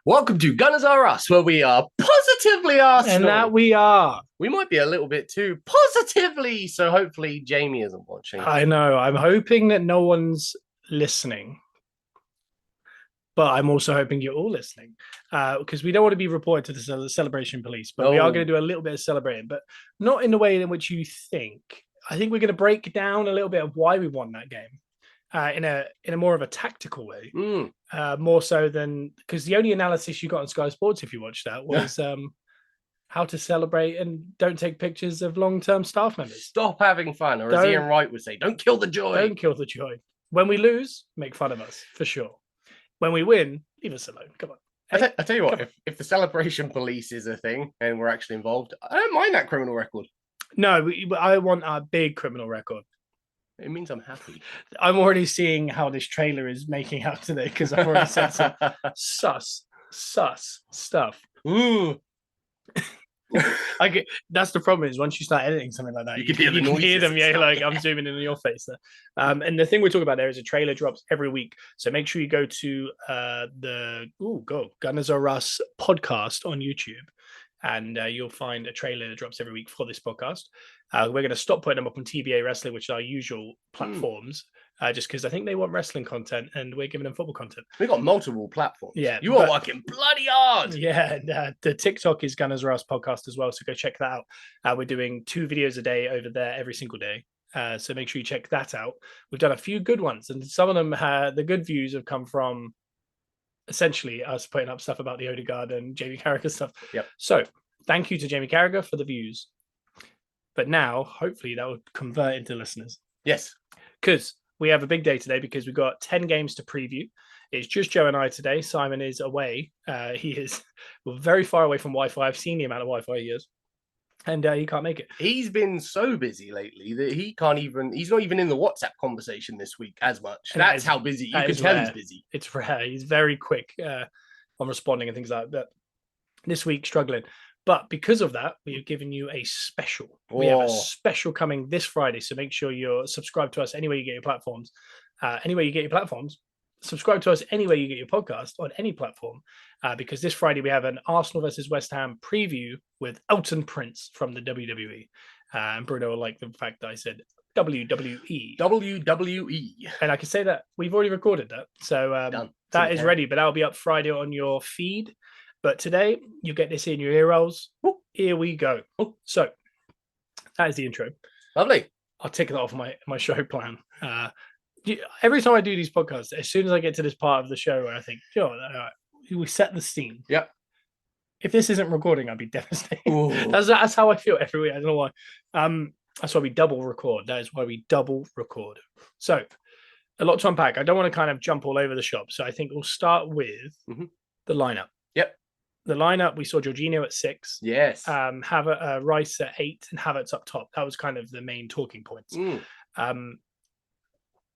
Welcome to Gunners Are Us, where we are positively Arsenal. And that we are. We might be a little bit too positively, so hopefully Jamie isn't watching. I know. I'm hoping that no one's listening. But I'm also hoping you're all listening because we don't want to be reported to the celebration police. But we are going to do a little bit of celebrating, but not in the way in which you think. I think we're going to break down a little bit of why we won that game. In a more of a tactical way, more so than because the only analysis you got on Sky Sports, if you watched that, was how to celebrate and don't take pictures of long-term staff members. Stop having fun, or as Ian Wright would say, don't kill the joy. Don't kill the joy. When we lose, make fun of us for sure. When we win, leave us alone. Come on. Hey, I tell you what, if the celebration police is a thing and we're actually involved, I don't mind that criminal record. No, I want a big criminal record. It means I'm happy. I'm already seeing how this trailer is making out today because I've already said some sus stuff. Ooh. That's the problem is once you start editing something like that, you can hear them. Yeah, like I'm zooming in on your face there. And the thing we're talking about there is a trailer drops every week. So make sure you go to Gunners Are Us podcast on YouTube. And you'll find a trailer that drops every week for this podcast. We're going to stop putting them up on TBA Wrestling, which are our usual platforms, just because I think they want wrestling content and we're giving them football content. We've got multiple platforms. Yeah. You are working bloody hard. Yeah. And, the TikTok is Gunners Are Us podcast as well. So go check that out. We're doing 2 videos a day over there every single day. So make sure you check that out. We've done a few good ones, and some of them, the good views have come from essentially us putting up stuff about the Odegaard and Jamie Carragher stuff. Yep. So thank you to Jamie Carragher for the views. But now, hopefully, that will convert into listeners. Yes. Because we have a big day today because we've got 10 games to preview. It's just Joe and I today. Simon is away. He is very far away from Wi-Fi. I've seen the amount of Wi-Fi he has. And he can't make it. He's been so busy lately that he's not even in the WhatsApp conversation this week as much. That's how busy. You can tell he's busy. It's rare. He's very quick on responding and things like that. This week, struggling. But because of that, we have given you a special. We have a special coming this Friday. So make sure you're subscribed to us anywhere you get your platforms. Subscribe to us anywhere you get your podcast on any platform, because this Friday we have an Arsenal versus West Ham preview with Elton Prince from the WWE. And Bruno will like the fact that I said WWE. WWE. And I can say that we've already recorded that. So that is ready, but that'll be up Friday on your feed. But today you get this in your ear rolls. Here we go. So that is the intro. Lovely. I'll take that off my show plan. Every time I do these podcasts, as soon as I get to this part of the show where I think, we set the scene. Yep. If this isn't recording, I'd be devastated. That's how I feel every week. I don't know why. That's why we double record. That is why we double record. So a lot to unpack. I don't want to kind of jump all over the shop. So I think we'll start with the lineup. Yep. The lineup, we saw Jorginho at 6. Yes. Rice at 8 and Havertz up top. That was kind of the main talking points.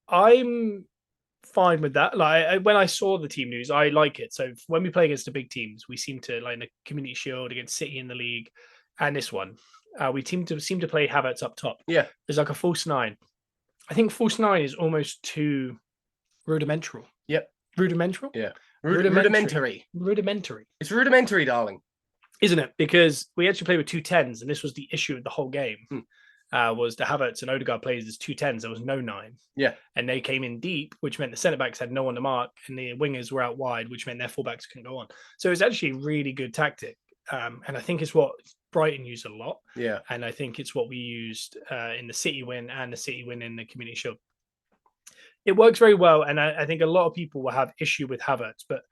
I'm fine with that. Like when I saw the team news, I like it. So when we play against the big teams, we seem to, like in the Community Shield against City in the league, and this one, we seem to play Havertz up top. Yeah, there's like a false 9. I think false 9 is almost too rudimental. Yep, rudimental. Yeah, rudimentary. It's rudimentary, darling, isn't it? Because we actually played with 2 10s, and this was the issue of the whole game. Was the Havertz and Odegaard plays as 2 10s. There was no 9. Yeah. And they came in deep, which meant the centre backs had no one to mark, and the wingers were out wide, which meant their fullbacks couldn't go on. So it was actually a really good tactic. And I think it's what Brighton used a lot. Yeah. And I think it's what we used in the City win and the City win in the Community Shield. It works very well. And I think a lot of people will have issue with Havertz, but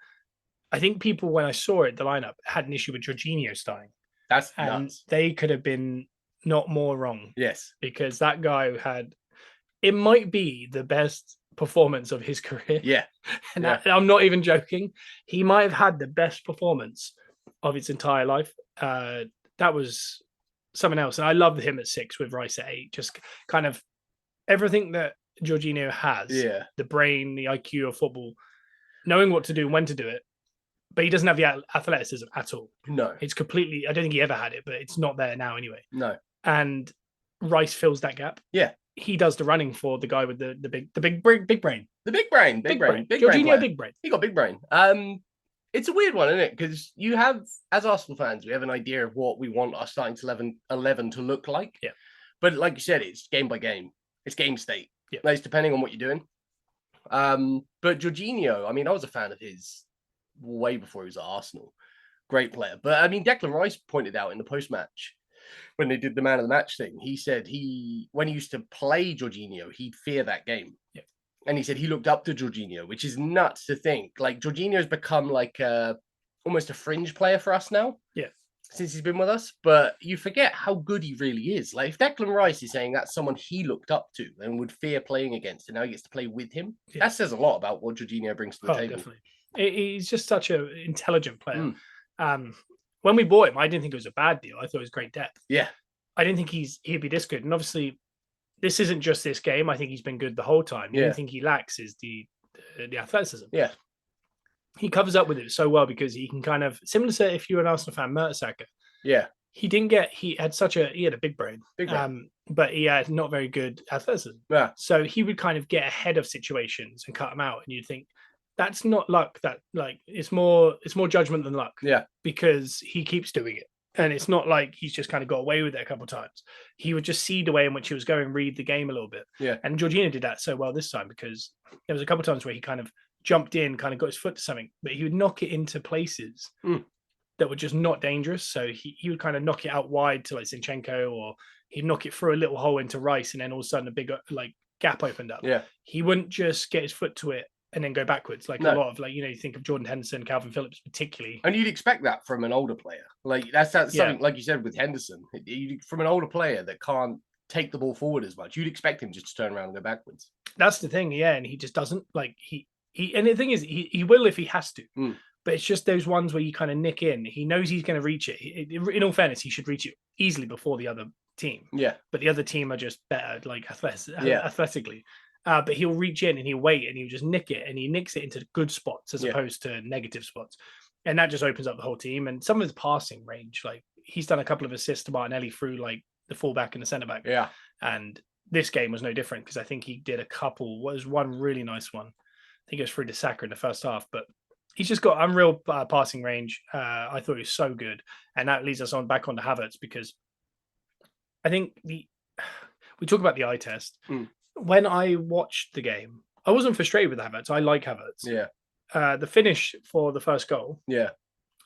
I think people, when I saw it, the lineup, had an issue with Jorginho starting. That's nuts. They could have been not more wrong. Yes. Because that guy it might be the best performance of his career. Yeah. And I'm not even joking. He might have had the best performance of his entire life. That was something else. And I love him at 6 with Rice at 8. Just kind of everything that Jorginho has. Yeah. The brain, the IQ of football, knowing what to do, when to do it. But he doesn't have the athleticism at all. No. It's completely, I don't think he ever had it, but it's not there now anyway. No. And Rice fills that gap. Yeah. He does the running for the guy with the big brain. The big brain. Jorginho, big brain. He got big brain. It's a weird one, isn't it? Because you have, as Arsenal fans, we have an idea of what we want our starting 11 to look like. Yeah. But like you said, it's game by game. It's game state. Yeah. Like, it's depending on what you're doing. But Jorginho, I mean, I was a fan of his way before he was at Arsenal. Great player. But I mean, Declan Rice pointed out in the post-match when they did the man of the match thing, he said when he used to play Jorginho, he'd fear that game. Yeah. And he said he looked up to Jorginho, which is nuts to think. Like, Jorginho's become like almost a fringe player for us now. Yeah. Since he's been with us. But you forget how good he really is. Like, if Declan Rice is saying that's someone he looked up to and would fear playing against, and now he gets to play with him, that says a lot about what Jorginho brings to the table. Definitely. He's just such an intelligent player. When we bought him, I didn't think it was a bad deal. I thought it was great depth. Yeah. I didn't think he'd be this good. And obviously, this isn't just this game. I think he's been good the whole time. The only thing he lacks is the athleticism. Yeah. He covers up with it so well because he can kind of, similar to if you're an Arsenal fan, Mertesacker. Yeah. He had a big brain. But he had not very good athleticism. Yeah. So he would kind of get ahead of situations and cut them out. And you'd think, that's not luck. That it's more judgment than luck. Yeah. Because he keeps doing it. And it's not like he's just kind of got away with it a couple of times. He would just see the way in which he was going, read the game a little bit. Yeah. And Jorginho did that so well this time because there was a couple of times where he kind of jumped in, kind of got his foot to something, but he would knock it into places that were just not dangerous. So he would kind of knock it out wide to like Zinchenko, or he'd knock it through a little hole into Rice, and then all of a sudden a big gap opened up. Yeah. He wouldn't just get his foot to it and then go backwards. A lot of you think of Jordan Henderson, Calvin Phillips particularly. And you'd expect that from an older player. Like that's something, like you said with Henderson, from an older player that can't take the ball forward as much, you'd expect him just to turn around and go backwards. That's the thing, and he just doesn't. And the thing is, he will if he has to. But it's just those ones where you kind of nick in. He knows he's going to reach it. In all fairness, he should reach it easily before the other team. Yeah. But the other team are just better, athletically. But he'll reach in and he'll wait and he'll just nick it, and he nicks it into good spots as opposed to negative spots. And that just opens up the whole team. And some of his passing range, he's done a couple of assists to Martinelli through the fullback and the centre back. Yeah. And this game was no different because I think he did a couple. Was one really nice one. I think it was through Saka in the first half, but he's just got unreal passing range. I thought he was so good. And that leads us back on to Havertz, because I think we talk about the eye test. When I watched the game, I wasn't frustrated with Havertz. I like Havertz. Yeah. The finish for the first goal. Yeah.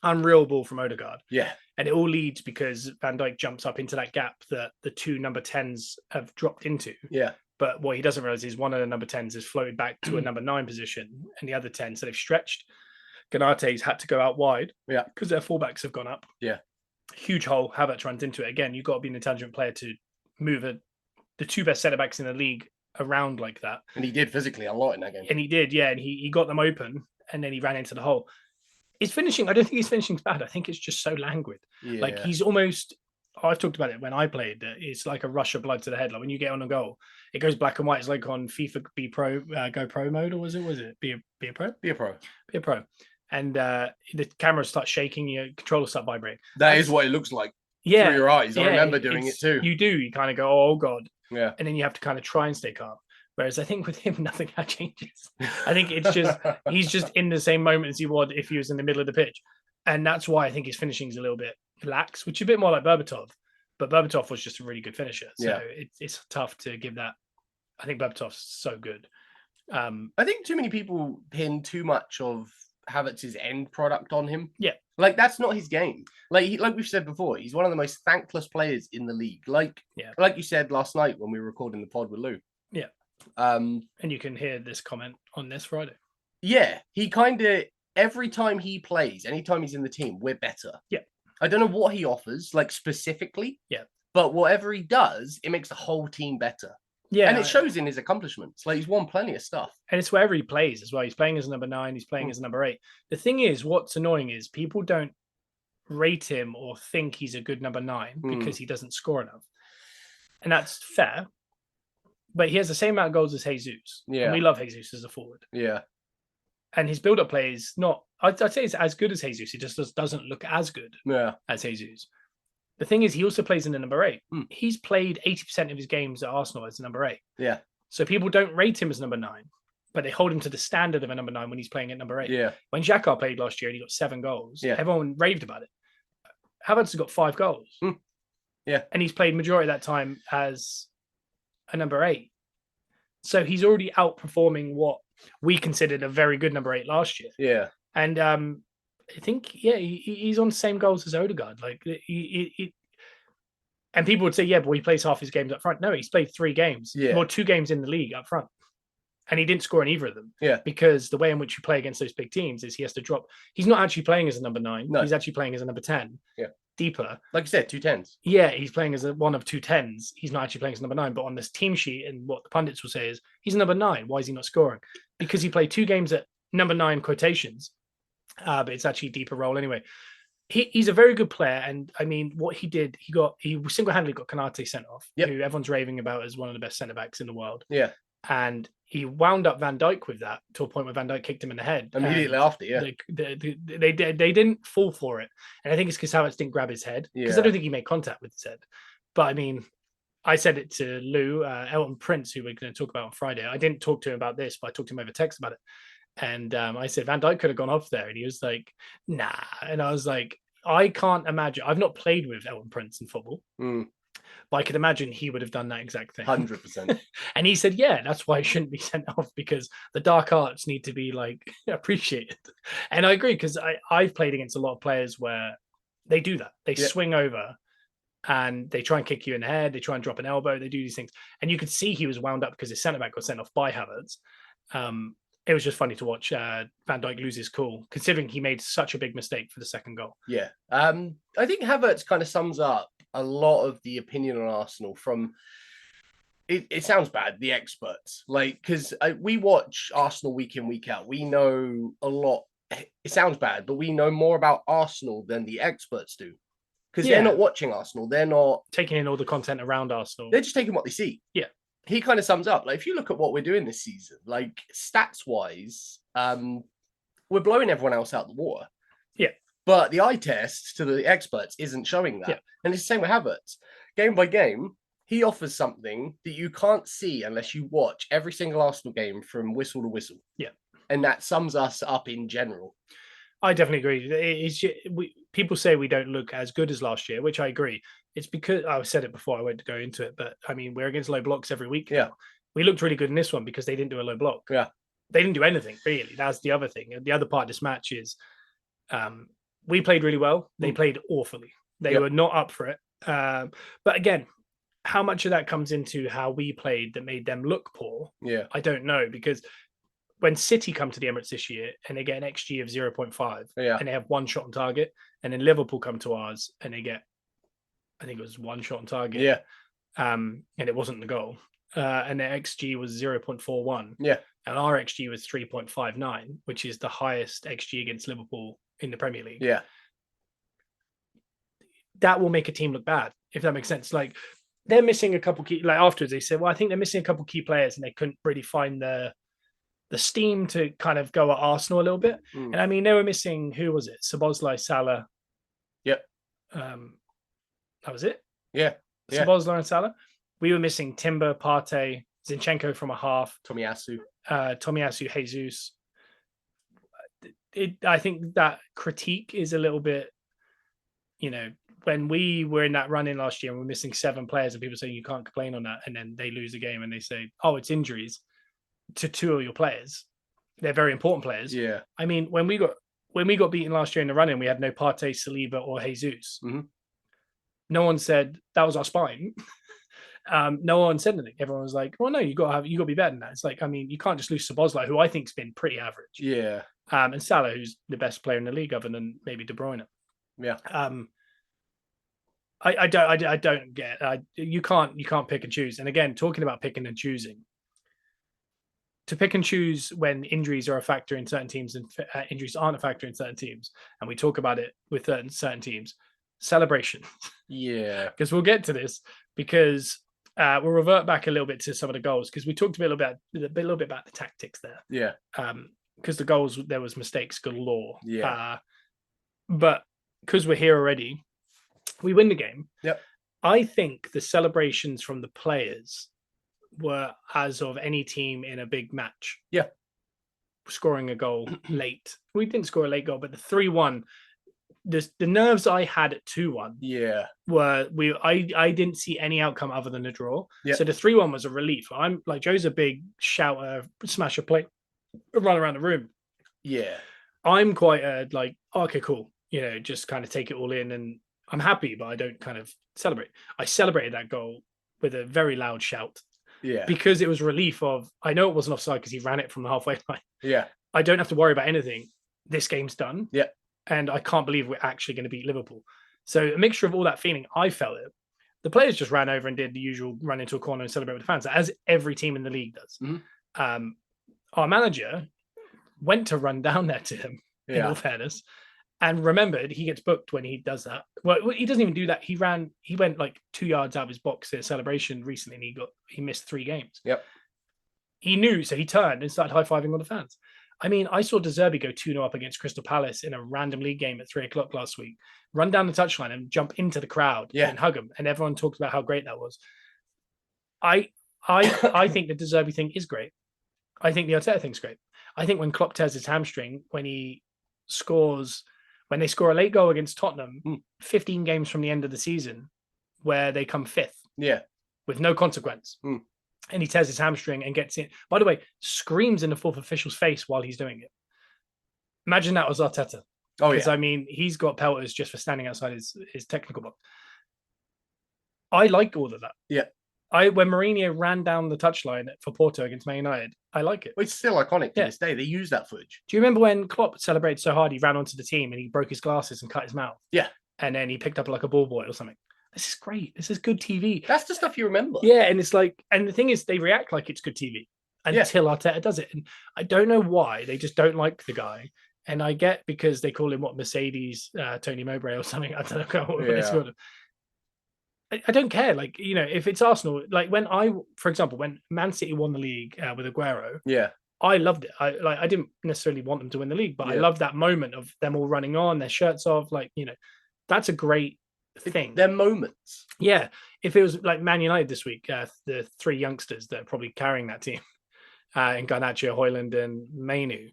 Unreal ball from Odegaard. Yeah. And it all leads because Van Dijk jumps up into that gap that the two number 10s have dropped into. Yeah. But what he doesn't realize is one of the number 10s has floated back to a number 9 position, and the other 10, so they've stretched. Ganate's had to go out wide. Yeah. Because their fullbacks have gone up. Yeah. Huge hole. Havertz runs into it. Again, you've got to be an intelligent player to move the two best centre backs in the league around like that. And he did physically a lot in that game. And he did, yeah. And he got them open, and then he ran into the hole. His finishing, I don't think his finishing's bad. I think it's just so languid. Yeah. He's almost, I've talked about it when I played, it's like a rush of blood to the head. Like when you get on a goal, it goes black and white. It's like on FIFA Be Pro, Go Pro mode, or was it? Be a Pro? Be a Pro. Be a Pro. And the camera starts shaking, your controller start vibrating. That is what it looks like. Yeah. Through your eyes. I remember doing it too. You do. You kind of go, oh God. Yeah. And then you have to kind of try and stay calm. Whereas I think with him, nothing changes. I think it's just, he's just in the same moment as he would if he was in the middle of the pitch. And that's why I think his finishing is a little bit lax, which is a bit more like Berbatov. But Berbatov was just a really good finisher. So it's tough to give that. I think Berbatov's so good. I think too many people pin too much of Havertz's end product on him. Yeah. That's not his game. Like we've said before, he's one of the most thankless players in the league. Like you said last night when we were recording the pod with Lou. Yeah. And you can hear this comment on this Friday. Yeah. He kind of, every time he plays, anytime he's in the team, we're better. Yeah. I don't know what he offers, specifically. Yeah. But whatever he does, it makes the whole team better. Yeah. And it shows in his accomplishments. He's won plenty of stuff. And it's wherever he plays as well. He's playing as number 9. He's playing as number 8. The thing is, what's annoying is people don't rate him or think he's a good number 9 because he doesn't score enough. And that's fair. But he has the same amount of goals as Jesus. Yeah. And we love Jesus as a forward. Yeah. And his build-up play is not, I'd say it's as good as Jesus. It just doesn't look as good as Jesus. The thing is, he also plays in the number 8. He's played 80% of his games at Arsenal as number 8. Yeah. So people don't rate him as number 9. but they hold him to the standard of a number 9 when he's playing at number 8. Yeah. When Xhaka played last year and he got 7 goals, Yeah. everyone raved about it. Havertz has got 5 goals. Yeah. And he's played majority of that time as a number 8. So he's already outperforming what we considered a very good number 8 last year. Yeah. And I think, he's on the same goals as Odegaard. Like, and people would say, yeah, but he plays half his games up front. No, he's played 3 games. Yeah. Or 2 games in the league up front. And he didn't score in either of them. Yeah. Because the way in which you play against those big teams is he has to drop. He's not actually playing as a number 9. No. He's actually playing as a number 10. Yeah. Deeper. Like you said, 2 10s. Yeah, he's playing as one of 2 10s. He's not actually playing as number 9. But on this team sheet, and what the pundits will say is, he's a number 9. Why is he not scoring? Because he played 2 games at number 9 quotations. But it's actually a deeper role anyway. He's a very good player, and I mean, what he did, he single-handedly got Konate sent off, who everyone's raving about as one of the best centre backs in the world. Yeah, and he wound up Van Dijk with that to a point where Van Dijk kicked him in the head immediately after. Yeah, they didn't fall for it, and I think it's because Havertz didn't grab his head, because I don't think he made contact with his head. But I mean, I said it to Lou, Elton Prince, who we're going to talk about on Friday. I didn't talk to him about this, but I talked to him over text about it. And I said, Van Dijk could have gone off there. And he was like, nah. And I was like, I can't imagine. I've not played with Elton Prince in football, but I could imagine he would have done that exact thing. 100%. And he said, yeah, that's why it shouldn't be sent off, because the dark arts need to be like appreciated. And I agree, because I've played against a lot of players where they do that. They swing over and they try and kick you in the head. They try and drop an elbow. They do these things. And you could see he was wound up because his centre back got sent off by Havertz. It was just funny to watch Van Dijk lose his cool, considering he made such a big mistake for the second goal. Yeah. I think Havertz kind of sums up a lot of the opinion on Arsenal from, it sounds bad, the experts. Like, because we watch Arsenal week in, week out. We know a lot. It sounds bad, but we know more about Arsenal than the experts do. Because they're not watching Arsenal. They're not taking in all the content around Arsenal. They're just taking what they see. Yeah. He kind of sums up, like, if you look at what we're doing this season, like stats wise, we're blowing everyone else out the water. Yeah. But the eye test to the experts isn't showing that. Yeah. And it's the same with Havertz. Game by game, he offers something that you can't see unless you watch every single Arsenal game from whistle to whistle. Yeah. And that sums us up in general. I definitely agree. People say we don't look as good as last year, which I agree. It's because I've said it before. I won't go into it, but I mean, we're against low blocks every week. Yeah, we looked really good in this one because they didn't do a low block. Yeah, they didn't do anything really. That's the other thing. And the other part of this match is, we played really well. They played awfully. They were not up for it. But again, how much of that comes into how we played that made them look poor? Yeah, I don't know, because when City come to the Emirates this year and they get an XG of 0.5 and they have 1 shot on target, and then Liverpool come to ours and they get, I think it was 1 shot on target. Yeah. And it wasn't the goal. And their XG was 0.41. Yeah. And our XG was 3.59, which is the highest XG against Liverpool in the Premier League. Yeah. That will make a team look bad, if that makes sense. Like, they're missing a couple key, like afterwards they said, well, I think they're missing a couple key players and they couldn't really find the steam to kind of go at Arsenal a little bit. And I mean, they were missing, who was it? Szoboszlai, Salah. Yep. That was it. Yeah. Szoboszlai and Salah. We were missing Timber, Partey, Zinchenko from a half. Tomiyasu, Jesus. I think that critique is a little bit, when we were in that run-in last year and we're missing 7 players and people say you can't complain on that, and then they lose a game and they say, oh, it's injuries to 2 of your players. They're very important players. Yeah. I mean, when we got beaten last year in the run-in, we had no Partey, Saliba, or Jesus. Mm-hmm. No one said that was our spine. No one said anything. Everyone was like, well, no, you got to be better than that. It's like, I mean, you can't just lose Szoboszlai, who I think's been pretty average. Yeah. And Salah, who's the best player in the league other than maybe De Bruyne. Yeah. I don't get. You can't pick and choose. And again, talking about picking and choosing, to pick and choose when injuries are a factor in certain teams and injuries aren't a factor in certain teams, and we talk about it with certain teams, celebration. Yeah, because we'll get to this, because we'll revert back a little bit to some of the goals, because we talked a little bit about the tactics there. Yeah. Because the goals, there was mistakes galore. Yeah. But because we're here already, we win the game. Yep. I think the celebrations from the players were as of any team in a big match. Yeah. scoring a goal late. We didn't score a late goal, but the 3-1, the nerves I had at 2-1 were I didn't see any outcome other than a draw. So the 3-1 was a relief. I'm like, Joe's a big shouter, smasher play, run around the room. I'm quite like, okay, cool, just kind of take it all in, and I'm happy, but I don't kind of celebrate. I celebrated that goal with a very loud shout. Because it was relief of, I know it wasn't offside because he ran it from the halfway line. I don't have to worry about anything. This game's done. And I can't believe we're actually going to beat Liverpool. So a mixture of all that feeling, I felt it. The players just ran over and did the usual run into a corner and celebrate with the fans, as every team in the league does. Our manager went to run down there to him, in all fairness, and remembered he gets booked when he does that. Well, he doesn't even do that. He went like 2 yards out of his box at a celebration recently, and he missed 3 games. He knew, so he turned and started high-fiving all the fans. I mean, I saw De Zerbi go 2-0 up against Crystal Palace in a random league game at 3:00 last week, run down the touchline and jump into the crowd and hug him. And everyone talks about how great that was. I think the De Zerbi thing is great. I think the Arteta thing's great. I think when Klopp tears his hamstring, when they score a late goal against Tottenham, 15 games from the end of the season, where they come 5th with no consequence. And he tears his hamstring and gets in. By the way, screams in the 4th official's face while he's doing it. Imagine that was Arteta. I mean, he's got pelters just for standing outside his technical box. I like all of that. When Mourinho ran down the touchline for Porto against Man United, I like it. Well, it's still iconic to this day. They use that footage. Do you remember when Klopp celebrated so hard he ran onto the team and he broke his glasses and cut his mouth? And then he picked up like a ball boy or something. This is great. This is good TV. That's the stuff you remember. And it's like, and the thing is, they react like it's good TV until Arteta does it. And I don't know why. They just don't like the guy. And I get because they call him Mercedes Tony Mowbray or something. I don't know what it's called. I don't care. Like, if it's Arsenal, like for example, when Man City won the league with Aguero, I loved it. I didn't necessarily want them to win the league, but I loved that moment of them all running on, their shirts off. Like, that's a great thing. They're moments. If it was like Man United this week, the 3 youngsters that are probably carrying that team, in Garnacho, Højlund, and Mainu,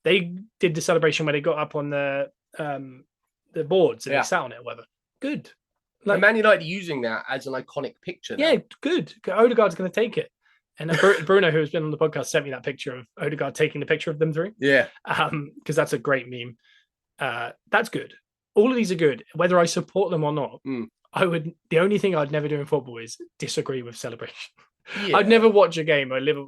they did the celebration where they got up on the boards and they sat on it or whatever. Good. Like, and Man United using that as an iconic picture now. Good. Odegaard's going to take it. And Bruno, who's been on the podcast, sent me that picture of Odegaard taking the picture of them 3. Because that's a great meme. That's good. All of these are good. Whether I support them or not, the only thing I'd never do in football is disagree with celebration. I'd never watch a game or live.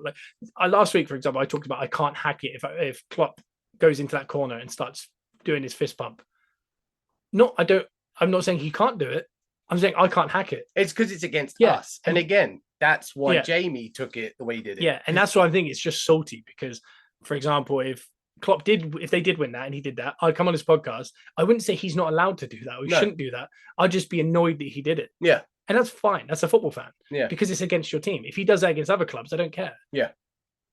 Last week, for example, I talked about I can't hack it if Klopp goes into that corner and starts doing his fist pump. I'm not saying he can't do it. I'm saying I can't hack it. It's because it's against us. And again, that's why Jamie took it the way he did it. And that's why I think it's just salty because, for example, if they did win that and he did that, I'd come on his podcast. I wouldn't say he's not allowed to do that or he shouldn't do that. I'd just be annoyed that he did it. And that's fine. That's a football fan. Because it's against your team. If he does that against other clubs, I don't care.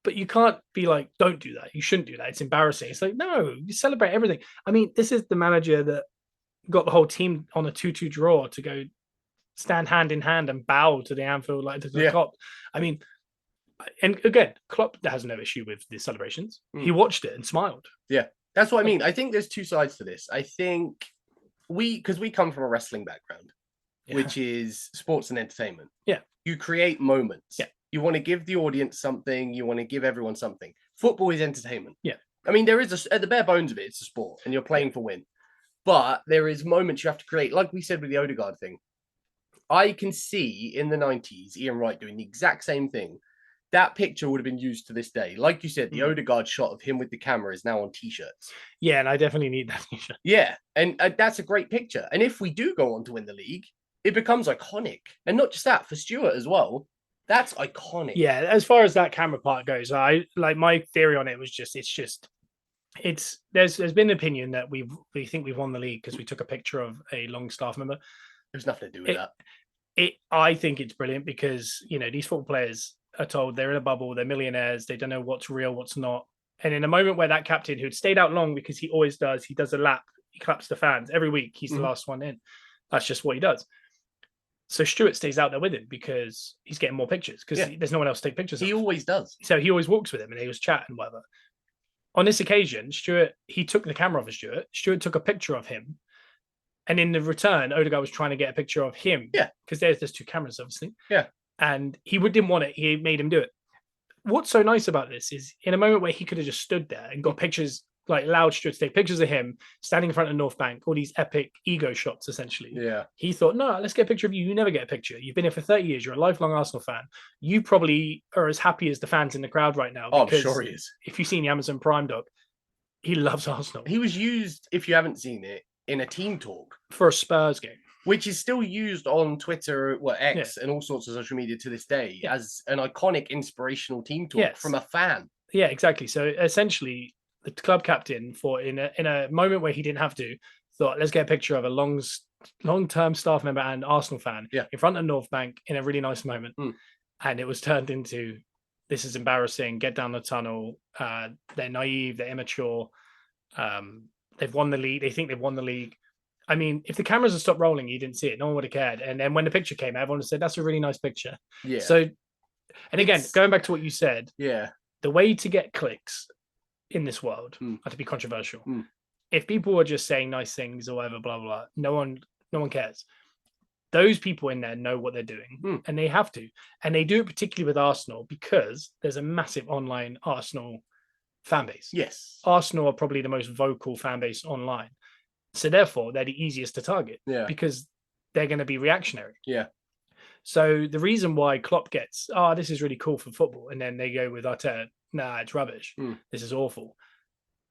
But you can't be like, don't do that. You shouldn't do that. It's embarrassing. It's like, no, you celebrate everything. I mean, this is the manager that got the whole team on a 2-2 draw to go stand hand in hand and bow to the Anfield like to the Klopp. I mean, and again, Klopp has no issue with the celebrations. He watched it and smiled. That's what I mean. I think there's 2 sides to this. I think because we come from a wrestling background, which is sports and entertainment. You create moments. You want to give the audience something. You want to give everyone something. Football is entertainment. I mean, there is at the bare bones of it, it's a sport and you're playing for win. But there is moments you have to create, like we said with the Odegaard thing. I can see in the 90s, Ian Wright doing the exact same thing. That picture would have been used to this day. Like you said, the Odegaard shot of him with the camera is now on T-shirts. And I definitely need that T-shirt. And that's a great picture. And if we do go on to win the league, it becomes iconic. And not just that, for Stuart as well, that's iconic. As far as that camera part goes, my theory on it was there's been an opinion that we think we've won the league because we took a picture of a long staff member. There's nothing to do with that. I think it's brilliant because these football players are told they're in a bubble, they're millionaires, they don't know what's real, what's not. And in a moment where that captain who'd stayed out long because he always does, he does a lap, he claps the fans every week, he's the last one in. That's just what he does. So Stuart stays out there with him because he's getting more pictures because there's no one else to take pictures of. He always does. So he always walks with him and he was chatting, whatever. On this occasion, he took the camera off of Stuart. Stuart took a picture of him. And in the return, Odegaard was trying to get a picture of him. Yeah. Because there's two cameras, obviously. Yeah. And he didn't want it. He made him do it. What's so nice about this is in a moment where he could have just stood there and got pictures, like allowed Stuart to take pictures of him standing in front of North Bank, all these epic ego shots, essentially. Yeah. He thought, no, let's get a picture of you. You never get a picture. You've been here for 30 years. You're a lifelong Arsenal fan. You probably are as happy as the fans in the crowd right now. Oh, I'm sure he is. If you've seen the Amazon Prime doc, he loves Arsenal. He was used, if you haven't seen it, in a team talk. For a Spurs game. Which is still used on Twitter, X, and all sorts of social media to this day as an iconic, inspirational team talk from a fan. Yeah, exactly. So essentially, the club captain thought in a moment where he didn't have to, thought, let's get a picture of a long-term staff member and Arsenal fan in front of North Bank in a really nice moment. And it was turned into, this is embarrassing, get down the tunnel. They're naive, they're immature. They've won the league. They think they've won the league. I mean, if the cameras had stopped rolling, you didn't see it. No one would have cared. And then when the picture came, everyone said, that's a really nice picture. Yeah. So, and again, going back to what you said, the way to get clicks in this world are to be controversial. If people are just saying nice things or whatever, blah, blah, blah, no one cares. Those people in there know what they're doing and they have to. And they do it particularly with Arsenal because there's a massive online Arsenal fan base. Yes. Arsenal are probably the most vocal fan base online. So therefore, they're the easiest to target because they're going to be reactionary. Yeah. So the reason why Klopp gets, this is really cool for football, and then they go with Arteta, nah, it's rubbish. This is awful.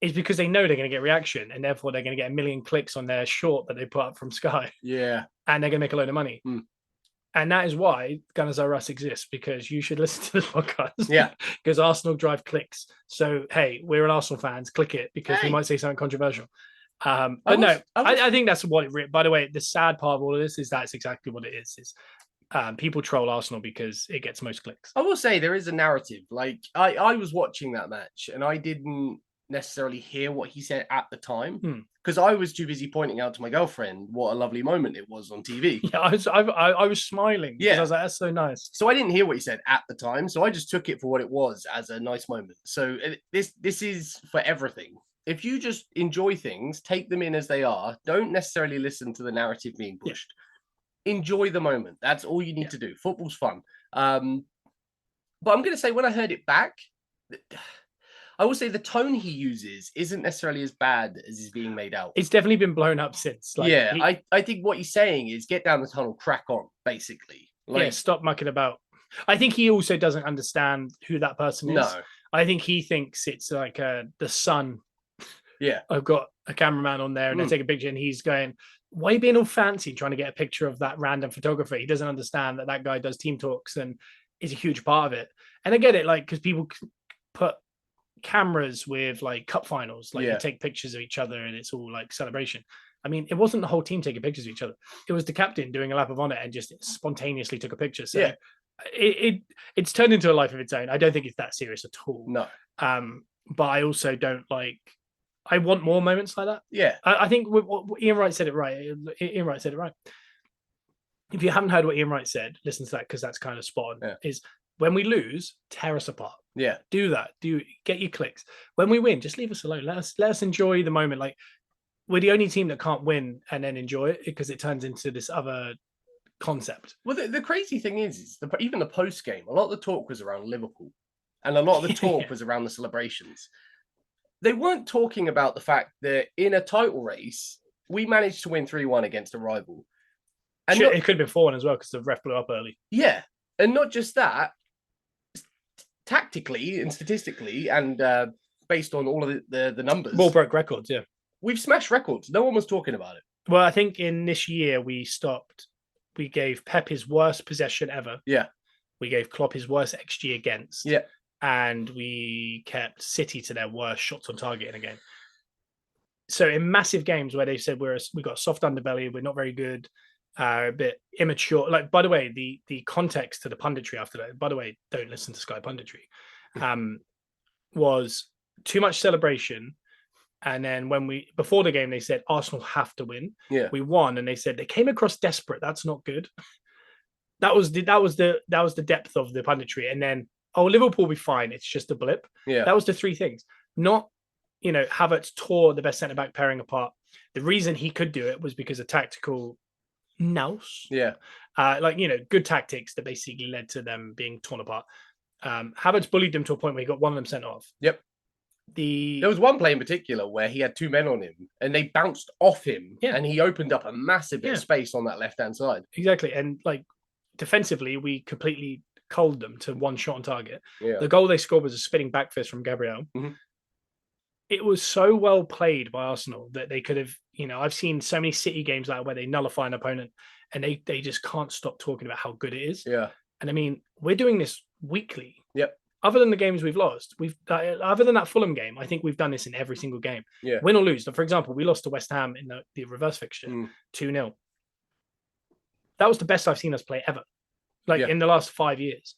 Is because they know they're going to get reaction, and therefore they're going to get 1 million clicks on their short that they put up from Sky. Yeah. And they're going to make a load of money. And that is why Gunners R Us exists, because you should listen to this podcast. Yeah. Because Arsenal drive clicks. So, hey, we're an Arsenal fans. Click it because we might say something controversial. I think that's what it. By the way, the sad part of all of this is that's exactly what it is. People troll Arsenal because it gets most clicks. I will say there is a narrative. Like I was watching that match and I didn't necessarily hear what he said at the time because I was too busy pointing out to my girlfriend what a lovely moment it was on TV. Yeah, I was smiling. Yeah, I was like, that's so nice. So I didn't hear what he said at the time, so I just took it for what it was, as a nice moment. So this is for everything. If you just enjoy things, take them in as they are, don't necessarily listen to the narrative being pushed. Enjoy the moment. That's all you need to do. Football's fun. But I'm going to say when I heard it back, I will say the tone he uses isn't necessarily as bad as is being made out. It's definitely been blown up since. I think what he's saying is get down the tunnel, crack on, basically. Stop mucking about. I think he also doesn't understand who that person is. No. I think he thinks it's like the Sun. Yeah. I've got a cameraman on there and they take a picture and he's going, why are you being all fancy trying to get a picture of that random photographer? He doesn't understand that guy does team talks and is a huge part of it. And I get it, because people put cameras with cup finals, they take pictures of each other and it's all celebration. I mean, it wasn't the whole team taking pictures of each other. It was the captain doing a lap of honor and just spontaneously took a picture. So it's turned into a life of its own. I don't think it's that serious at all. No. But I also don't I want more moments like that. Yeah. I think Ian Wright said it right. Ian Wright said it right. If you haven't heard what Ian Wright said, listen to that because that's kind of spot on. Is when we lose, tear us apart. Yeah. Do that. Get your clicks. When we win, just leave us alone. Let us enjoy the moment. We're the only team that can't win and then enjoy it because it turns into this other concept. Well, the crazy thing is even the post game, a lot of the talk was around Liverpool, and a lot of the talk was around the celebrations. They weren't talking about the fact that in a title race, we managed to win 3-1 against a rival. And it could have been 4-1 as well because the ref blew up early. Yeah. And not just that, tactically and statistically and based on all of the numbers. All broke records, yeah. We've smashed records. No one was talking about it. Well, I think in this year we gave Pep his worst possession ever. Yeah. We gave Klopp his worst XG against. Yeah. And we kept City to their worst shots on target in a game. So in massive games where they said we got a soft underbelly, we're not very good, a bit immature. By the way, the context to the punditry after that, by the way, don't listen to Sky punditry, was too much celebration. And then before the game, they said Arsenal have to win. Yeah. We won, and they said they came across desperate. That's not good. That was the depth of the punditry. And then, Liverpool will be fine. It's just a blip. Yeah. That was the three things. Not Havertz tore the best centre back pairing apart. The reason he could do it was because of tactical nous. Yeah. Good tactics that basically led to them being torn apart. Havertz bullied them to a point where he got one of them sent off. Yep. There was one play in particular where he had 2 men on him and they bounced off him, and he opened up a massive bit of space on that left-hand side. Exactly. And defensively, we completely culled them to one shot on target. Yeah. The goal they scored was a spinning back fist from Gabriel. Mm-hmm. It was so well played by Arsenal that they could have, I've seen so many City games where they nullify an opponent and they just can't stop talking about how good it is. Yeah. And I mean, we're doing this weekly. Yep. Other than the games we've lost, other than that Fulham game, I think we've done this in every single game. Yeah. Win or lose. For example, we lost to West Ham in the reverse fixture, 2-0. That was the best I've seen us play ever, in the last 5 years.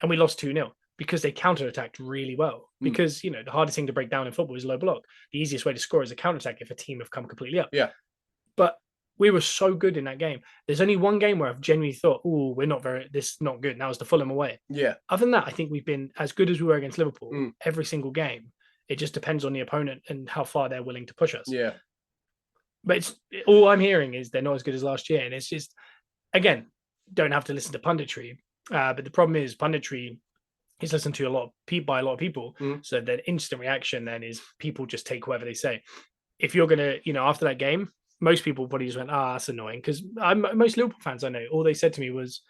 And we lost 2-0 because they counter-attacked really well. Because, the hardest thing to break down in football is low block. The easiest way to score is a counter-attack if a team have come completely up. Yeah. But we were so good in that game. There's only one game where I've genuinely thought, oh, this is not good. And that was the Fulham away. Yeah. Other than that, I think we've been as good as we were against Liverpool every single game. It just depends on the opponent and how far they're willing to push us. Yeah. But all I'm hearing is they're not as good as last year. And it's just, again, don't have to listen to punditry. But the problem is punditry is listened to by a lot of people. So the instant reaction then is people just take whoever they say. If you're going to, after that game, most people probably just went, that's annoying. Because most Liverpool fans I know, all they said to me was,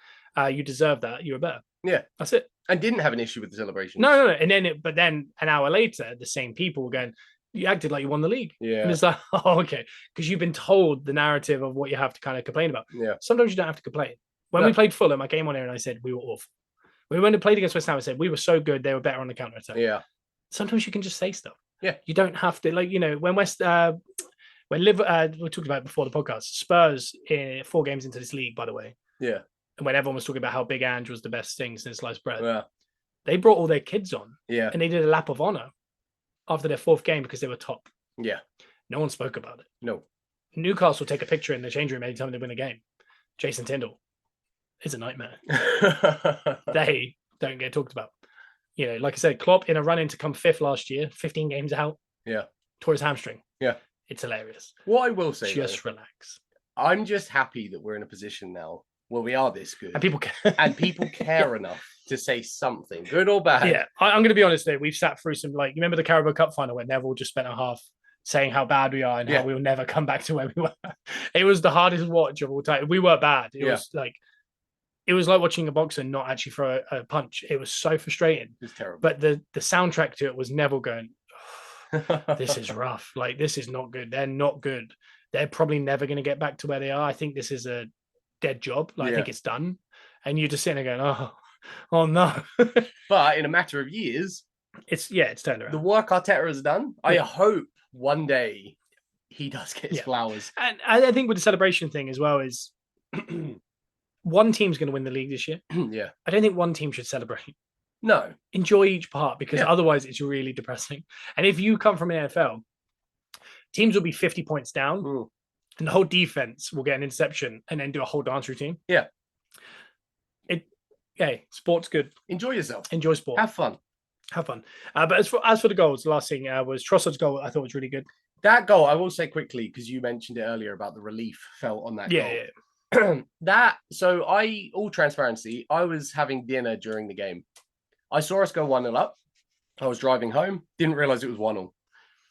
you deserve that. You were better. Yeah. That's it. And didn't have an issue with the celebration. No. And but then an hour later, the same people were going, you acted like you won the league. Yeah. And it's like, oh, okay. Because you've been told the narrative of what you have to kind of complain about. Yeah. Sometimes you don't have to complain. When we played Fulham, I came on here and I said, we were awful. We went and played against West Ham, I said, we were so good, they were better on the counter-attack. Yeah. Sometimes you can just say stuff. Yeah. You don't have to, when we talked about it before the podcast, Spurs 4 games into this league, by the way. Yeah. And when everyone was talking about how Big Ange was the best thing since sliced bread, Yeah. they brought all their kids on. Yeah. And they did a lap of honor after their 4th game because they were top. Yeah. No one spoke about it. No. Newcastle take a picture in the change room anytime they win a game. Jason Tyndall is a nightmare. They don't get talked about. Like I said, Klopp in a run-in to come 5th last year, 15 games out. Yeah. Tore his hamstring. Yeah. It's hilarious. What I will say, just relax. I'm just happy that we're in a position now where we are this good. And people care. And people care enough to say something, good or bad. Yeah. I'm going to be honest there. We've sat through some, you remember the Carabao Cup final where Neville just spent a half saying how bad we are and how we will never come back to where we were. It was the hardest watch of all time. We were bad. It was like watching a boxer not actually throw a punch. It was so frustrating. It was terrible. But the soundtrack to it was Neville going, this is rough. This is not good. They're not good. They're probably never going to get back to where they are. I think this is a dead job. I think it's done. And you're just sitting there going, oh no. But in a matter of years, it's turned around. The work Arteta has done, I hope one day he does get his flowers. And I think with the celebration thing as well is one team's going to win the league this year. Yeah. I don't think one team should celebrate. No. Enjoy each part because otherwise it's really depressing. And if you come from an NFL, teams will be 50 points down and the whole defense will get an interception and then do a whole dance routine. Yeah. Sport's good. Enjoy yourself. Enjoy sport. Have fun. But as for the goals, the last thing was Trossard's goal. I thought was really good. That goal, I will say quickly because you mentioned it earlier about the relief felt on that goal. Yeah. So all transparency, I was having dinner during the game. I saw us go 1-0 up. I was driving home, didn't realize it was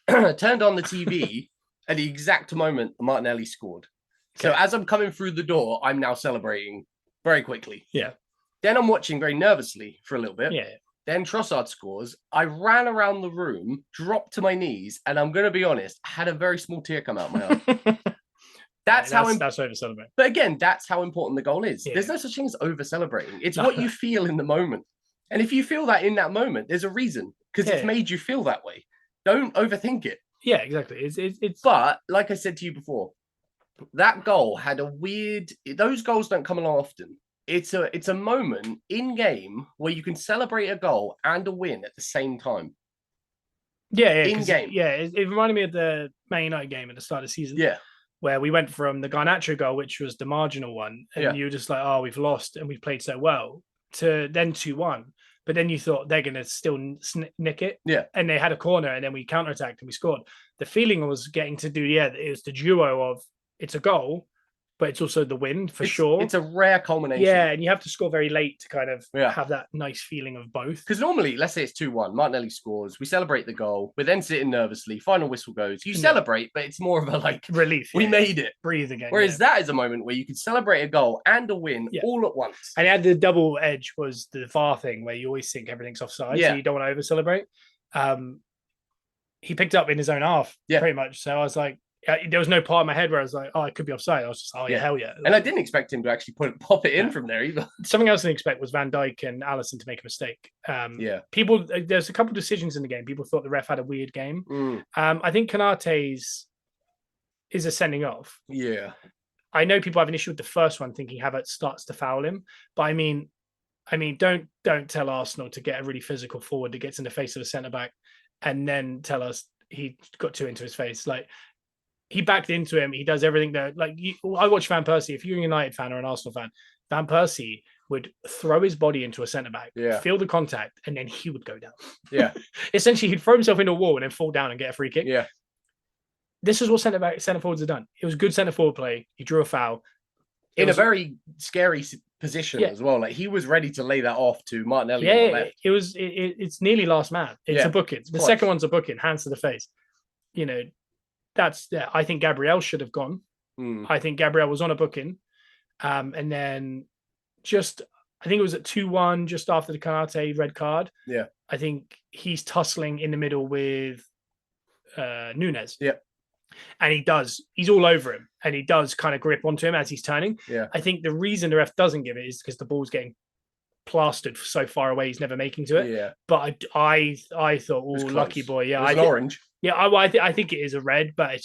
1-0. Turned on the TV at the exact moment Martinelli scored. So as I'm coming through the door, I'm now celebrating very quickly. Yeah. Then I'm watching very nervously for a little bit. Yeah. Then Trossard scores. I ran around the room, dropped to my knees, and I'm going to be honest, had a very small tear come out my eye. That's over celebrating. But again, that's how important the goal is. Yeah. There's no such thing as over celebrating. It's what you feel in the moment. And if you feel that in that moment, there's a reason because it's made you feel that way. Don't overthink it. Yeah, exactly. It's. But like I said to you before, that goal had a weird. Those goals don't come along often. It's a moment in game where you can celebrate a goal and a win at the same time. Yeah, in game. It reminded me of the Man United game at the start of the season. Yeah. Where we went from the Garnacho goal, which was the marginal one, and you were just like, oh, we've lost and we've played so well, to then 2-1. but then you thought they're going to still nick it. Yeah. And they had a corner, and then we counterattacked and we scored. The feeling was getting to do, it was the duo of it's a goal, but it's also the win for sure. It's a rare culmination. Yeah, and you have to score very late to kind of Yeah. have that nice feeling of both. Because normally, let's say it's 2-1, Martinelli scores, we celebrate the goal, we're then sitting nervously, final whistle goes, you celebrate, but it's more of a like, relief. we made it. Breathe again. Whereas that is a moment where you could celebrate a goal and a win all at once. And it had the double edge was the VAR thing where you always think everything's offside, so you don't want to over celebrate. He picked up in his own half, pretty much. So I was like, there was no part of my head where I was like, oh, I could be offside. I was just, hell yeah. And I didn't expect him to actually pop it in from there either. Something else I didn't expect was Van Dijk and Alisson to make a mistake. People, there's a couple of decisions in the game. People thought the ref had a weird game. I think Konate's is a sending off. Yeah. I know people have an issue with the first one, thinking Havertz starts to foul him. But I mean, don't tell Arsenal to get a really physical forward that gets in the face of the centre-back and then tell us he got two into his face. Like, he backed into him. He does everything there. Like, I watch Van Persie. If you're a United fan or an Arsenal fan, Van Persie would throw his body into a centre-back, feel the contact, and then he would go down. Yeah. Essentially, he'd throw himself into a wall and then fall down and get a free kick. Yeah. This is what centre forwards have done. It was good centre forward play. He drew a foul. In a very scary position as well. Like, he was ready to lay that off to Martinelli. Yeah, it's nearly last man. It's a booking. The second one's a booking, hands to the face. You know, I think Gabriel should have gone. I think Gabriel was on a booking. And then I think it was at 2-1, just after the Konate red card. Yeah. I think he's tussling in the middle with Nunes. Yeah. And he's all over him, and he does kind of grip onto him as he's turning. Yeah. I think the reason the ref doesn't give it is because the ball's getting plastered so far away, he's never making to it. Yeah. But I thought, oh, lucky boy. Yeah. It was orange. Yeah. I think it is a red, but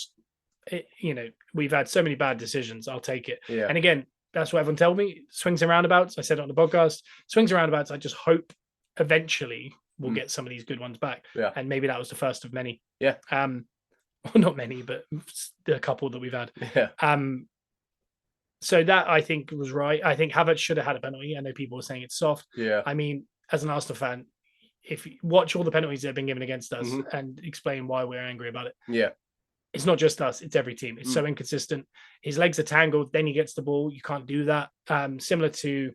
we've had so many bad decisions. I'll take it. Yeah. And again, that's what everyone told me. Swings and roundabouts. I said it on the podcast. Swings and roundabouts. I just hope eventually we'll get some of these good ones back. Yeah. And maybe that was the first of many. Yeah. Well, not many, but a couple that we've had. Yeah. So that I think was right. I think Havertz should have had a penalty. I know people were saying it's soft. Yeah. I mean, as an Arsenal fan, if you watch all the penalties that have been given against us and explain why we're angry about it. Yeah. It's not just us, it's every team. It's so inconsistent. His legs are tangled, then he gets the ball. You can't do that. Similar to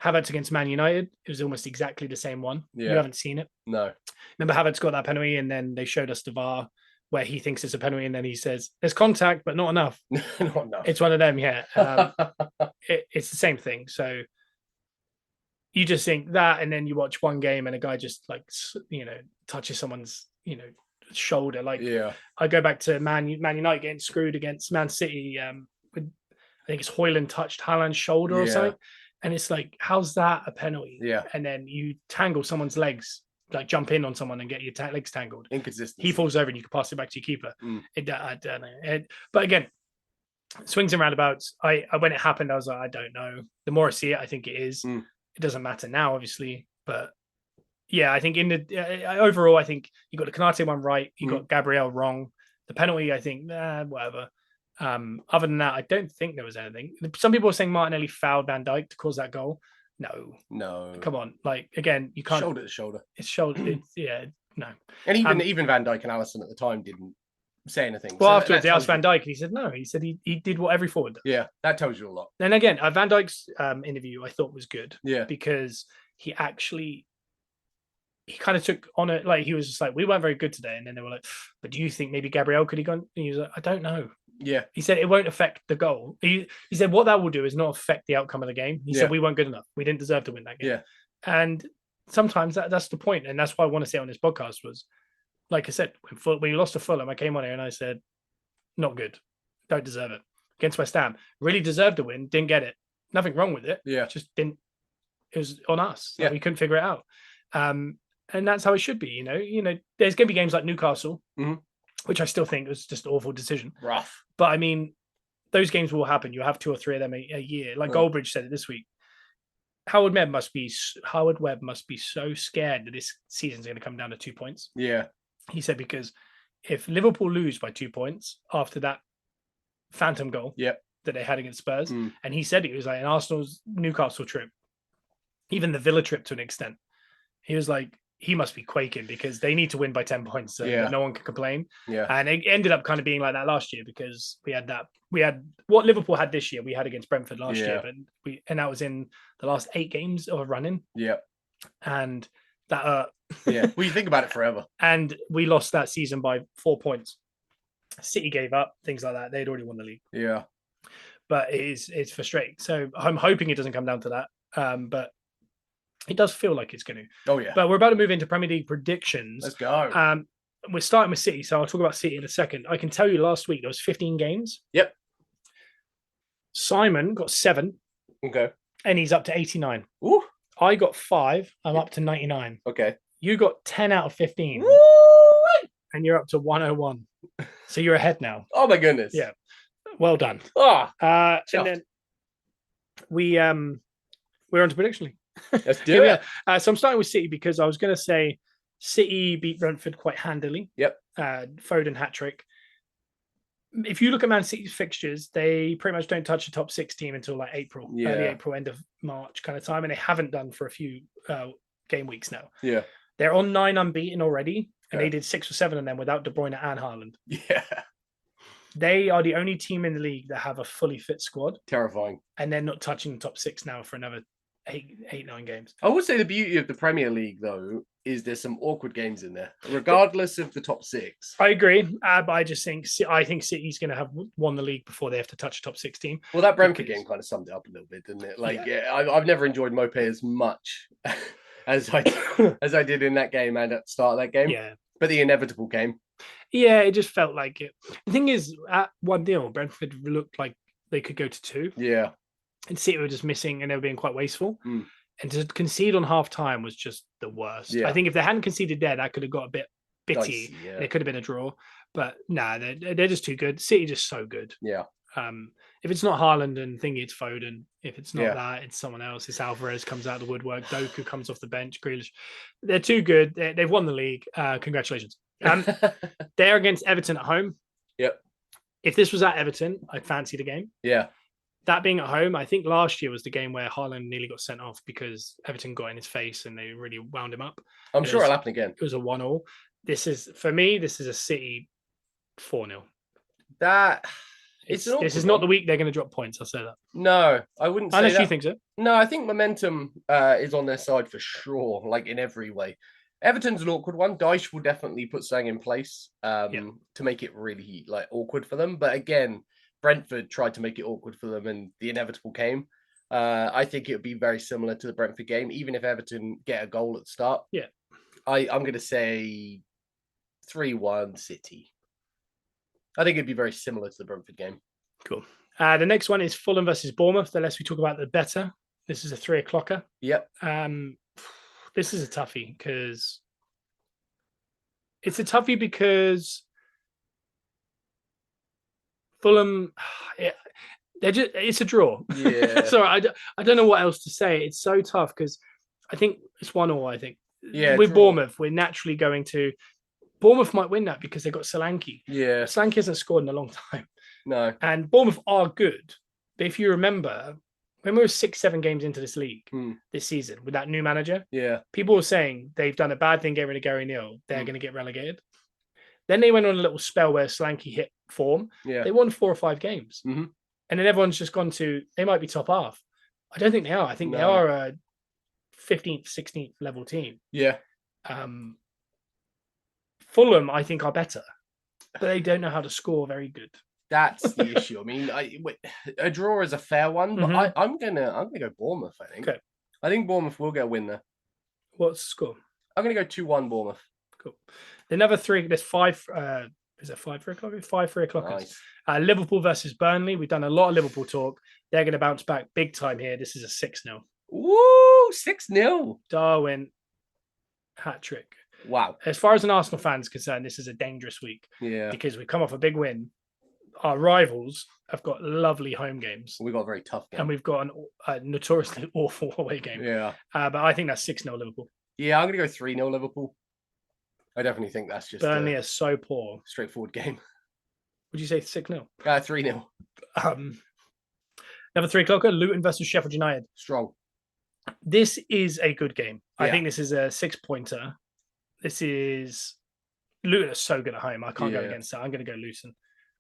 Havertz against Man United, it was almost exactly the same one. Yeah. You haven't seen it. No. Remember, Havertz got that penalty, and then they showed us the VAR where he thinks it's a penalty, and then he says, there's contact, but not enough. Not enough. It's one of them, yeah. It's the same thing. So you just think that, and then you watch one game and a guy just touches someone's, shoulder. Like, I go back to Man United getting screwed against Man City. With, I think it's Højlund touched Haaland's shoulder or something. And it's like, how's that a penalty? Yeah. And then you tangle someone's legs, like jump in on someone and get your legs tangled. Inconsistent. He falls over and you can pass it back to your keeper. I don't know. But again, swings and roundabouts. When it happened, I was like, I don't know. The more I see it, I think it is. It doesn't matter now, obviously. But yeah, I think in the overall, I think you got the Konate one right. You got Gabriel wrong. The penalty, I think, whatever. Other than that, I don't think there was anything. Some people were saying Martinelli fouled Van Dijk to cause that goal. No. Come on. Like, again, you can't. Shoulder to shoulder. It's shoulder. No. And even Van Dijk and Alisson at the time didn't say anything. Well, afterwards, they asked Van Dijk, and he said no. He said he did what every forward does. Yeah, that tells you a lot. And again, Van Dijk's interview I thought was good. Yeah. Because he kind of took on it, like, he was just like, we weren't very good today. And then they were like, but do you think maybe Gabriel could have gone? And he was like, I don't know. Yeah. He said it won't affect the goal. He said what that will do is not affect the outcome of the game. He said we weren't good enough. We didn't deserve to win that game. Yeah. And sometimes that's the point. And that's why I want to say on this podcast was, like I said, when we lost to Fulham, I came on here and I said, not good. Don't deserve it. Against West Ham, really deserved a win. Didn't get it. Nothing wrong with it. Yeah. Just didn't. It was on us. Yeah. We couldn't figure it out. And that's how it should be. There's going to be games like Newcastle, which I still think was just an awful decision. Rough. But I mean, those games will happen. You'll have 2 or 3 of them a year. Like Goldbridge said it this week. Howard Webb must be so scared that this season's going to come down to 2 points. Yeah. He said, because if Liverpool lose by 2 points after that phantom goal that they had against Spurs, and he said it was like an Arsenal's Newcastle trip, even the Villa trip to an extent, He was like, he must be quaking because they need to win by 10 points so Yeah. that no one can complain. Yeah. And it ended up kind of being like that last year because we had what Liverpool had this year, we had against Brentford last year, but that was in the last 8 games of running. Yeah. And that yeah. Well, you think about it forever. And we lost that season by 4 points. City gave up, things like that. They'd already won the league. Yeah. But it's frustrating. So I'm hoping it doesn't come down to that. But it does feel like it's going to. Oh, yeah. But we're about to move into Premier League predictions. Let's go. We're starting with City, so I'll talk about City in a second. I can tell you last week there was 15 games. Yep. Simon got 7. Okay. And he's up to 89. Ooh. I got 5. I'm up to 99. Okay. You got 10 out of 15. Woo! And you're up to 101. So you're ahead now. Oh my goodness. Yeah. Well done. Oh, and then we're on to prediction league. Let's do it. So I'm starting with City because I was going to say City beat Brentford quite handily. Yep. Foden hat-trick. If you look at Man City's fixtures, they pretty much don't touch the top 6 team until like April, early April, end of March kind of time, and they haven't done for a few game weeks now. Yeah. They're on 9 unbeaten already, and they did 6 or 7 of them without De Bruyne and Haaland. Yeah. They are the only team in the league that have a fully fit squad. Terrifying. And they're not touching the top 6 now for another 8-9 games. I would say the beauty of the Premier League, though, is there's some awkward games in there, regardless of the top 6. I agree, but I think City's going to have won the league before they have to touch a top 6 team. Well, that Brentford game kind of summed it up a little bit, didn't it? Like, I've never enjoyed Mopé as much as I did in that game and at the start of that game. Yeah. But the inevitable game. Yeah, it just felt like it. The thing is, at 1-0, Brentford looked like they could go to 2. Yeah. And City were just missing and they were being quite wasteful. Mm. And to concede on half time was just the worst. Yeah. I think if they hadn't conceded there, that could have got a bit bitty. Dicey, yeah. It could have been a draw. But nah, they're just too good. City just so good. Yeah. If it's not Haaland and thingy, it's Foden. If it's not that, it's someone else. It's Alvarez comes out of the woodwork. Doku comes off the bench. Grealish. They're too good. They've won the league. Congratulations. They're against Everton at home. Yep. If this was at Everton, I'd fancy the game. Yeah. That being at home, I think last year was the game where Haaland nearly got sent off because Everton got in his face and they really wound him up. I'm sure it'll happen again. It was a 1-1. This is a City 4-0. This is not the week they're going to drop points. I'll say that. No, I wouldn't say Unless that. you think so. No, I think momentum is on their side for sure, like in every way. Everton's an awkward one. Dyche will definitely put something in place to make it really like awkward for them. But again, Brentford tried to make it awkward for them and the inevitable came. I think it would be very similar to the Brentford game, even if Everton get a goal at the start. Yeah. I'm going to say 3-1 City. I think it'd be very similar to the Brentford game. Cool. The next one is Fulham versus Bournemouth. The less we talk about, the better. This is a 3:00. Yep. This is a toughie because Fulham, it's a draw. Yeah. So I don't know what else to say. It's so tough because I think it's 1-1. I think. Yeah. With draw. Bournemouth, we're naturally going to. Bournemouth might win that because they've got Solanke. Yeah. Solanke hasn't scored in a long time. No. And Bournemouth are good. But if you remember, when we were 6-7 games into this league this season with that new manager, people were saying they've done a bad thing getting rid of Gary Neal. They're going to get relegated. Then they went on a little spell where Solanke hit form. Yeah. They won 4 or 5 games. Mm-hmm. And then everyone's just gone to, they might be top half. I don't think they are. I think they are a 15th, 16th level team. Yeah. Fulham, I think, are better, but they don't know how to score very good. That's the issue. I mean, a draw is a fair one, but I'm gonna go Bournemouth. I think. Okay. I think Bournemouth will get a win there. What's the score? I'm gonna go 2-1 Bournemouth. Cool. Another 3. There's 5. Is it 5 3:00? 5 3:00. Nice. Liverpool versus Burnley. We've done a lot of Liverpool talk. They're going to bounce back big time here. This is a 6-0. Woo! 6-0. Darwin hat trick. Wow. As far as an Arsenal fan's concerned, this is a dangerous week. Yeah. Because we've come off a big win. Our rivals have got lovely home games. We got a very tough game. And we've got a notoriously awful away game. Yeah. But I think that's 6-0 Liverpool. Yeah, I'm going to go 3-0 Liverpool. I definitely think that's just Burnley are so poor. Straightforward game. Would you say 6-0? 3-0. Another 3:00, Luton versus Sheffield United. Strong. This is a good game. I Yeah. think this is a 6-pointer. This is Luton are so good at home. I can't go Yeah. against that. I'm going to go Luton.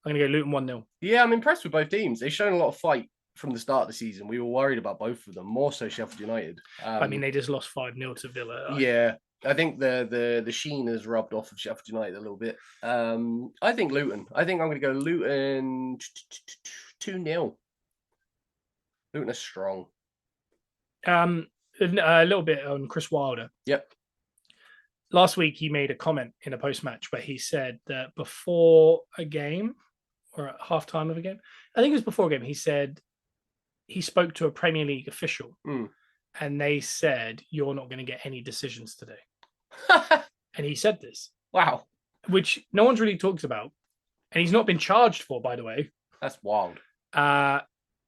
I'm going to go Luton 1-0. Yeah, I'm impressed with both teams. They've shown a lot of fight from the start of the season. We were worried about both of them, more so Sheffield United. I mean, they just lost 5-0 to Villa. Yeah, I think the sheen has rubbed off of Sheffield United a little bit. I think Luton. I think I'm going to go Luton 2-0. Luton are strong. A little bit on Chris Wilder. Yep. Last week, he made a comment in a post-match where he said that before a game or at halftime of a game, I think it was before a game, he said he spoke to a Premier League official and they said, "You're not going to get any decisions today." And he said this. Wow. Which no one's really talked about. And he's not been charged for, by the way. That's wild.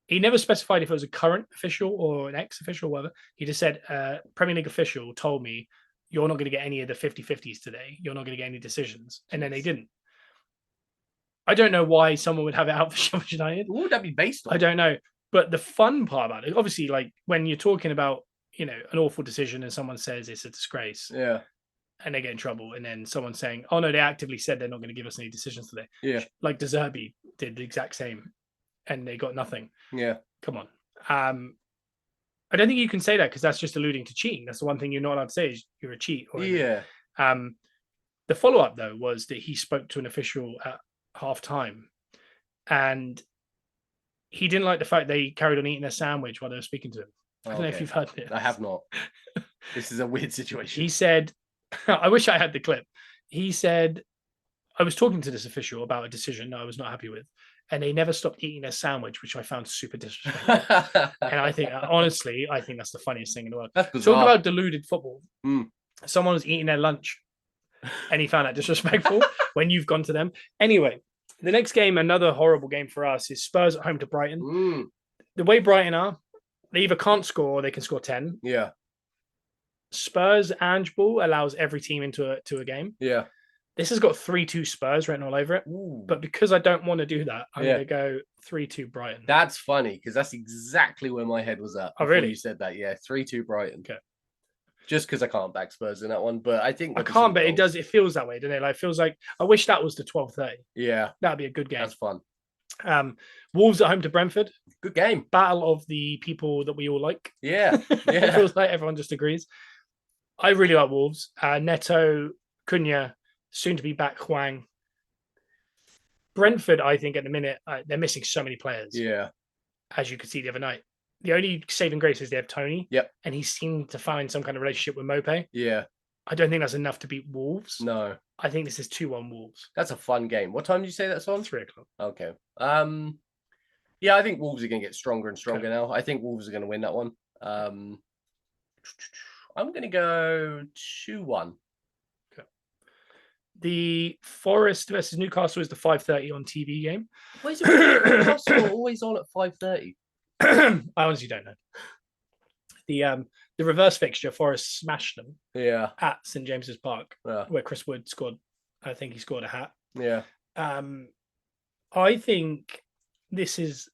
He never specified if it was a current official or an ex-official or whatever. He just said, Premier League official told me, "You're not going to get any of the 50-50s today. You're not going to get any decisions." And then they didn't. I don't know why someone would have it out for Sheffield United. What would that be based on? I don't know. But the fun part about it, obviously, like when you're talking about, an awful decision and someone says it's a disgrace. Yeah. And they get in trouble, and then someone's saying, "Oh no, they actively said they're not going to give us any decisions today." Yeah. Like De Zerbi did the exact same, and they got nothing. Yeah. Come on. I don't think you can say that because that's just alluding to cheating. That's the one thing you're not allowed to say is you're a cheat. Yeah. The follow-up though was that he spoke to an official at half-time, and he didn't like the fact they carried on eating their sandwich while they were speaking to him. I don't know if you've heard this. I have not. This is a weird situation. He said, I wish I had the clip. He said, "I was talking to this official about a decision I was not happy with, and they never stopped eating their sandwich, which I found super disrespectful." And I think, honestly, I think that's the funniest thing in the world. Talk about deluded football. Someone was eating their lunch, and he found that disrespectful when you've gone to them. Anyway, the next game, another horrible game for us, is Spurs at home to Brighton. The way Brighton are, they either can't score or they can score 10. Yeah. Spurs Ange Ball allows every team into a game. Yeah. This has got 3-2 Spurs written all over it. But because I don't want to do that, I'm going to go 3-2 Brighton. That's funny because that's exactly where my head was at. Oh, really? You said that, yeah. 3-2 Brighton. Okay. Just because I can't back Spurs in that one, but I think I can't, but it does. It feels that way, doesn't it? Like, it feels like I wish that was the 12:30. Yeah, that'd be a good game. That's fun. Wolves at home to Brentford. Good game. Battle of the people that we all like. Yeah, It feels like everyone just agrees. I really like Wolves. Neto, Cunha, soon to be back Hwang. Brentford, I think at the minute they're missing so many players. Yeah, as you could see the other night. The only saving grace is they have Tony. Yep. And he seemed to find some kind of relationship with Mope. Yeah. I don't think that's enough to beat Wolves. No. I think this is 2-1 Wolves. That's a fun game. What time did you say that's on? 3 o'clock. Okay. Yeah, I think Wolves are going to get stronger and stronger now. I think Wolves are going to win that one. I'm going to go 2-1. Okay. The Forest versus Newcastle is the 5:30 on TV game. Why is it Newcastle always on at 5:30? I honestly don't know. The reverse fixture, Forest smashed them. Yeah. At St James's Park, where Chris Wood scored. I think he scored a hat. Yeah. I think this is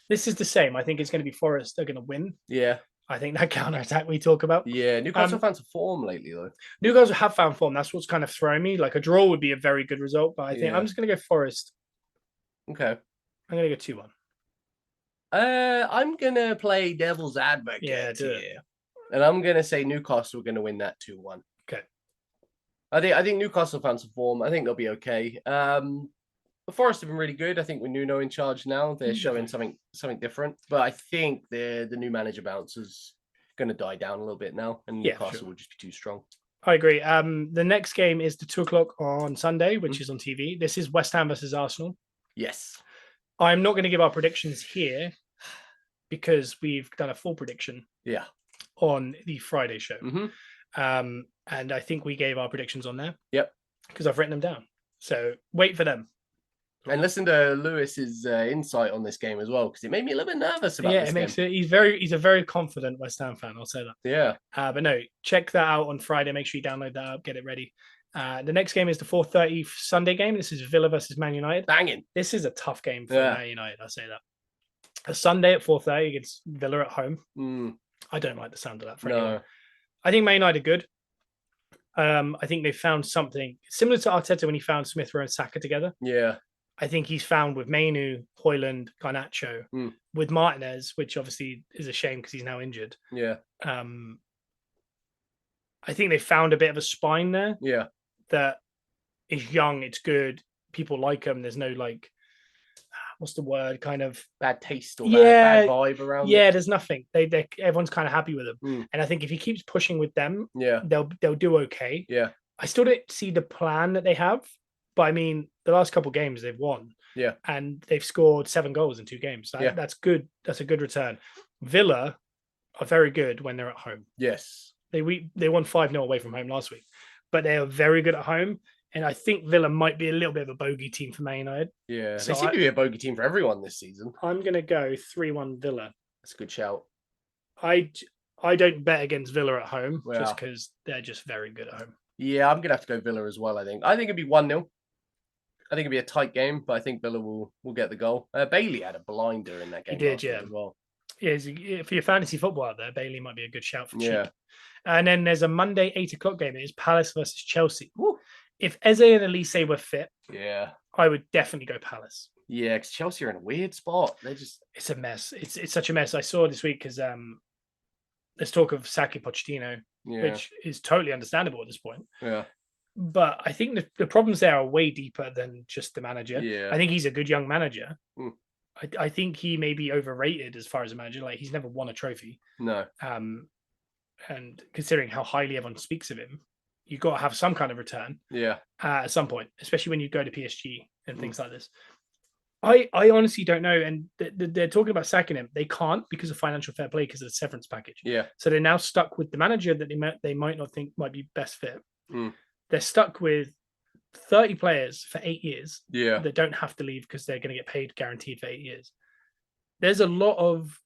the same. I think it's going to be Forest. They're going to win. Yeah. I think that counter-attack we talk about. Yeah, Newcastle fans have form lately, though. Newcastle have found form. That's what's kind of throwing me. Like a draw would be a very good result, but I think I'm just going to go Forest. Okay. I'm going to go 2-1. I'm going to play devil's advocate here. And I'm going to say Newcastle are going to win that 2-1. Okay. I think Newcastle found some form. I think they'll be okay. The Forest have been really good. I think with Nuno in charge now, they're showing something different. But I think the new manager bounce is going to die down a little bit now, and Newcastle will just be too strong. I agree. The next game is the 2 o'clock on Sunday, which is on TV. This is West Ham versus Arsenal. Yes. I'm not going to give our predictions here because we've done a full prediction. Yeah. On the Friday show. Mm-hmm. And I think we gave our predictions on there. Yep. Because I've written them down. So wait for them. And listen to Lewis's insight on this game as well, because it made me a little bit nervous about this makes game. it. He's a very confident West Ham fan. I'll say that. Yeah. But no, check that out on Friday. Make sure you download that up, get it ready. The next game is the 4:30 Sunday game. This is Villa versus Man United. Banging. This is a tough game for Man United. I'll say that. A Sunday at 4:30 against Villa at home. I don't like the sound of that for anyone. No. I think Man United are good. I think they found something similar to Arteta when he found Smith Rowe and Saka together. Yeah. I think he's found with Mainu, Hoyland, Garnacho, with Martinez, which obviously is a shame because he's now injured. Yeah. I think they found a bit of a spine there. Yeah. That is young, it's good. People like him. There's no like, what's the word? Kind of bad taste or bad vibe around. Yeah, it. There's nothing. They everyone's kind of happy with him, and I think if he keeps pushing with them, they'll do okay. Yeah. I still don't see the plan that they have, but I mean, the last couple of games they've won. Yeah. And they've scored 7 goals in 2 games. That's good. That's a good return. Villa are very good when they're at home. Yes. They won 5-0 away from home last week, but they are very good at home. And I think Villa might be a little bit of a bogey team for Man United. Yeah. So they seem to be a bogey team for everyone this season. I'm going to go 3-1 Villa. That's a good shout. I don't bet against Villa at home just because they're just very good at home. Yeah, I'm going to have to go Villa as well, I think. I think it'd be 1-0. I think it'd be a tight game, but I think Villa will get the goal. Bailey had a blinder in that game. He did, yeah. As well. Yeah, for your fantasy football out there, Bailey might be a good shout for cheap. And then there's a Monday 8:00 game. It is Palace versus Chelsea. Woo. If Eze and Elise were fit, I would definitely go Palace. Yeah, because Chelsea are in a weird spot. It's a mess. It's such a mess. I saw this week because there's talk of Saki Pochettino, which is totally understandable at this point. Yeah. But I think the problems there are way deeper than just the manager. Yeah. I think he's a good young manager. I think he may be overrated as far as a manager. Like, he's never won a trophy. No. And considering how highly everyone speaks of him, you've got to have some kind of return. Yeah. At some point, especially when you go to PSG and things like this. I honestly don't know. And they're talking about sacking him. They can't because of financial fair play, because of the severance package. Yeah. So they're now stuck with the manager that they might not think might be best fit. They're stuck with 30 players for 8 years. Yeah. That don't have to leave because they're going to get paid guaranteed for 8 years. There's a lot of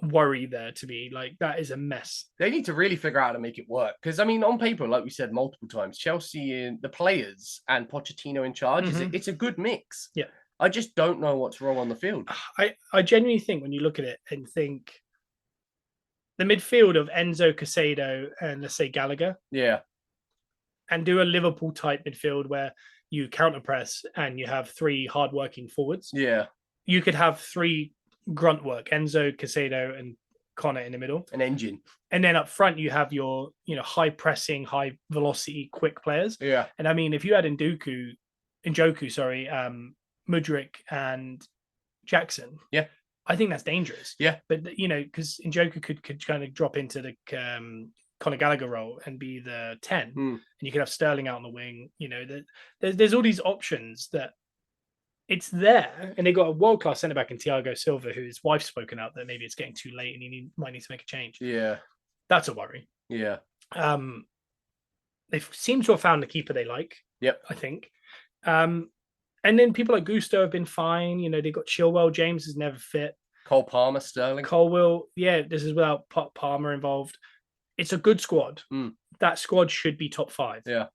worry there to me. Like, that is a mess. They need to really figure out how to make it work. Because, I mean, on paper, like we said multiple times, Chelsea, the players and Pochettino in charge, it's a good mix. Yeah. I just don't know what's wrong on the field. I genuinely think when you look at it and think the midfield of Enzo, Caicedo, and let's say Gallagher. Yeah. And do a Liverpool type midfield where you counter press and you have 3 hardworking forwards. Yeah. You could have 3 grunt work, Enzo, Caicedo, and Connor in the middle. An engine. And then up front you have your, high pressing, high velocity, quick players. Yeah. And I mean, if you had Njoku, Mudryk and Jackson. Yeah. I think that's dangerous. Yeah. But because Njoku could kind of drop into the Conor Gallagher role and be the 10, and you could have Sterling out on the wing. There's all these options that it's there, and they got a world class centre back in Thiago Silva, whose wife's spoken out that maybe it's getting too late and he might need to make a change. Yeah, that's a worry. Yeah, they seem to have found the keeper they like. Yep, I think. And then people like Gusto have been fine. They got Chilwell. James is never fit. Cole Palmer, Sterling. This is without Palmer involved. It's a good squad. That squad should be top 5. Yeah.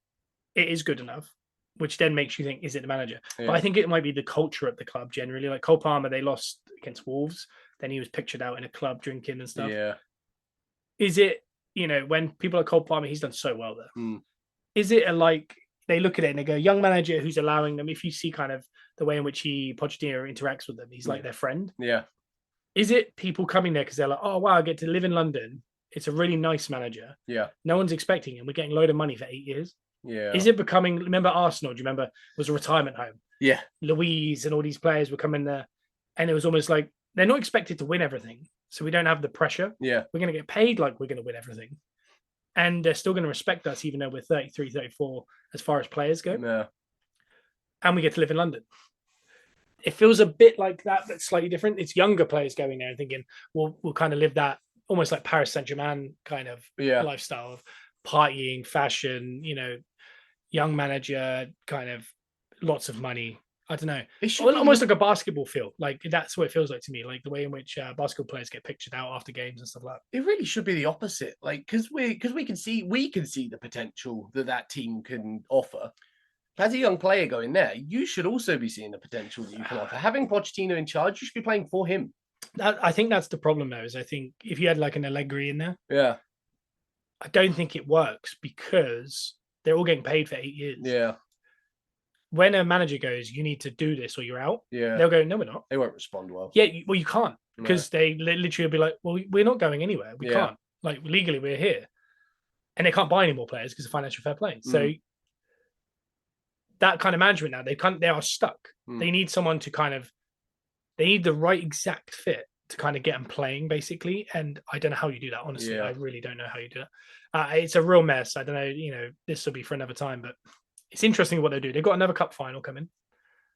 It is good enough, which then makes you think, is it the manager? Yeah. But I think it might be the culture at the club generally. Like Cole Palmer, they lost against Wolves. Then he was pictured out in a club drinking and stuff. Yeah. Is it, when people like Cole Palmer, he's done so well there. Is it they look at it and they go, young manager who's allowing them, if you see kind of the way in which Pochettino interacts with them, he's like their friend. Yeah. Is it people coming there because they're like, oh, wow, I get to live in London. It's a really nice manager. Yeah. No one's expecting him. We're getting a load of money for 8 years. Yeah. Is it becoming, remember Arsenal, do you remember, was a retirement home? Yeah. Louise and all these players were coming there. And it was almost like, they're not expected to win everything. So we don't have the pressure. Yeah. We're going to get paid like we're going to win everything. And they're still going to respect us, even though we're 33, 34, as far as players go. Yeah. And we get to live in London. It feels a bit like that, but slightly different. It's younger players going there and thinking, we'll kind of live that almost like Paris Saint-Germain kind of lifestyle of partying, fashion, young manager, kind of lots of money. I don't know. Almost like a basketball feel. Like that's what it feels like to me. Like the way in which basketball players get pictured out after games and stuff like that. It really should be the opposite. Like because we can see the potential that team can offer. As a young player going there, you should also be seeing the potential that you can offer. Having Pochettino in charge, you should be playing for him. I think that's the problem, though. Is I think if you had like an Allegri in there, Yeah. I don't think it works because they're all getting paid for 8 years. Yeah. When a manager goes, you need to do this or you're out, Yeah. they'll go, no, we're not. They won't respond well. Yeah, well, you can't because they literally will be like, well, we're not going anywhere. We can't. Like, legally, we're here. And they can't buy any more players because of financial fair play. So that kind of management now, they are stuck. They need someone to they need the right exact fit to kind of get them playing, basically. And I don't know how you do that, honestly. I really don't know how you do that. It's a real mess. I don't know, this will be for another time, but it's interesting what they do. They've got another cup final coming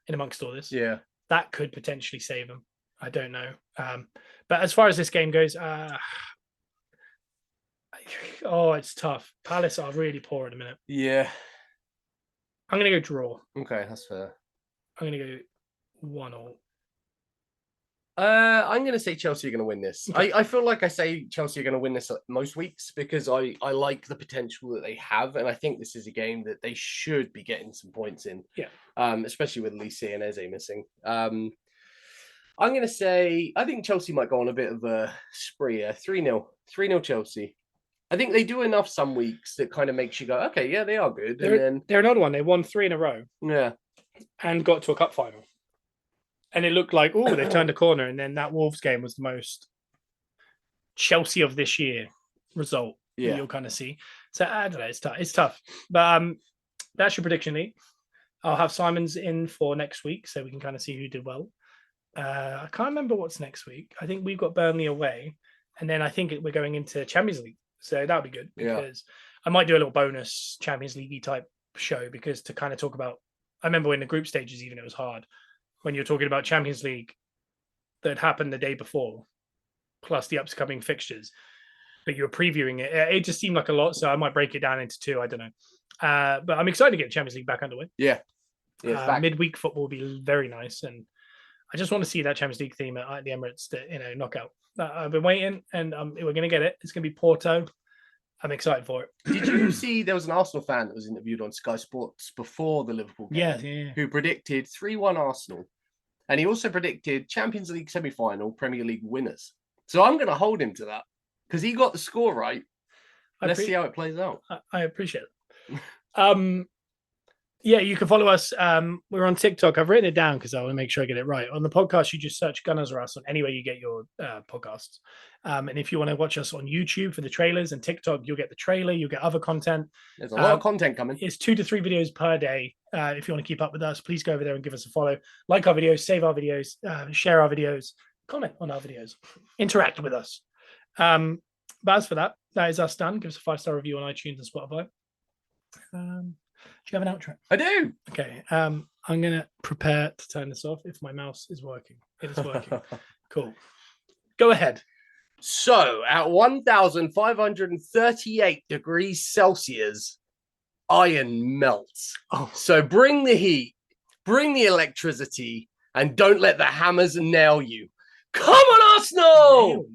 in amongst all this. Yeah. That could potentially save them. I don't know. But as far as this game goes, it's tough. Palace are really poor at the minute. Yeah. I'm going to go draw. Okay, that's fair. I'm going to go 1-1. I'm going to say Chelsea are going to win this. Okay. I feel like I say Chelsea are going to win this most weeks because I like the potential that they have. And I think this is a game that they should be getting some points in. Yeah. Especially with Lisi and Eze missing. I'm going to say, I think Chelsea might go on a bit of a spree. 3-0. 3-0 Chelsea. I think they do enough some weeks that kind of makes you go, okay, yeah, they are good. They're another one. They won 3 in a row. Yeah. And got to a cup final. And it looked like, they turned a corner. And then that Wolves game was the most Chelsea of this year result that you'll kind of see. So I don't know, it's tough. But that's your prediction, Lee. I'll have Simons in for next week so we can kind of see who did well. I can't remember what's next week. I think we've got Burnley away. And then I think we're going into Champions League. So that'll be good because I might do a little bonus Champions League type show because to kind of talk about, I remember in the group stages, even it was hard when you're talking about Champions League that happened the day before, plus the upcoming fixtures, but you're previewing it. It just seemed like a lot. So I might break it down into 2. I don't know. But I'm excited to get Champions League back underway. Yeah. Midweek football will be very nice. And I just want to see that Champions League theme at the Emirates, knockout. I've been waiting, and we're going to get it. It's going to be Porto. I'm excited for it. Did you see there was an Arsenal fan that was interviewed on Sky Sports before the Liverpool game? Yeah. Who predicted 3-1 Arsenal. And he also predicted Champions League semi-final, Premier League winners. So I'm going to hold him to that because he got the score right. Let's see how it plays out. I appreciate it. Yeah, you can follow us. We're on TikTok. I've written it down because I want to make sure I get it right. On the podcast, you just search Gunners or Us on anywhere you get your podcasts. And if you want to watch us on YouTube for the trailers and TikTok, you'll get the trailer. You'll get other content. There's a lot of content coming. It's 2 to 3 videos per day. If you want to keep up with us, please go over there and give us a follow. Like our videos, save our videos, share our videos, comment on our videos, interact with us. But as for that is us done. Give us a 5-star review on iTunes and Spotify. Do you have an outro? I do. Okay. I'm going to prepare to turn this off if my mouse is working. It is working. Cool. Go ahead. So at 1,538 degrees Celsius, iron melts. Oh. So bring the heat, bring the electricity, and don't let the hammers nail you. Come on, Arsenal!